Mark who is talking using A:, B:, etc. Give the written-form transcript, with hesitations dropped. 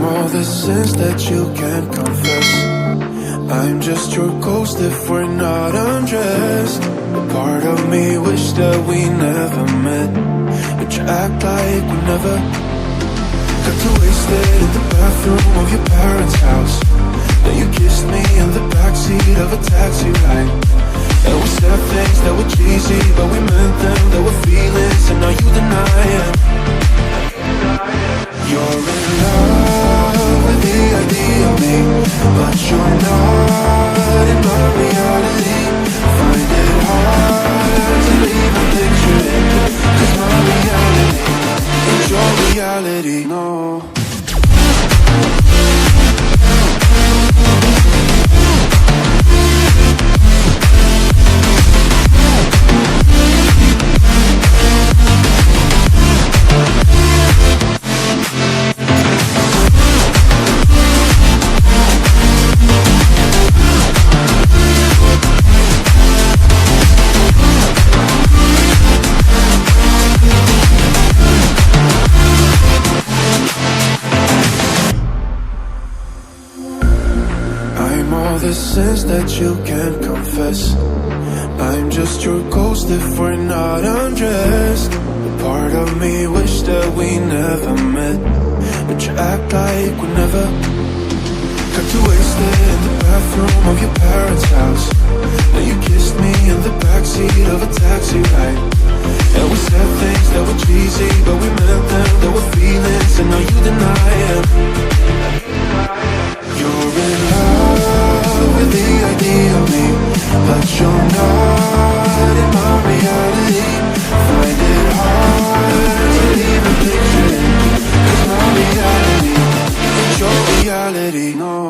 A: all the sins that you can't confess. I'm just your ghost if we're not undressed. A part of me wish that we never met, but you act like we never. Got too wasted in the bathroom of your parents' house. Then you kissed me in the backseat of a taxi ride. And we said things that were cheesy, but we meant them. There were feelings, and now you deny it. You're in love with the idea of me, but you're not in my reality. Find it hard to even picture it, 'cause my reality is your reality, no. The sins that you can't confess. I'm just your ghost if we're not undressed. A part of me wish that we never met, but you act like we never. Got too wasted in the bathroom of your parents' house. Then you kissed me in the backseat of a taxi ride. And we said things that were cheesy, but we meant them. There were feelings, and now you deny it. You're in love with the idea of me, but you're not in my reality. Find it hard to even picture it, 'cause my reality is your reality, no.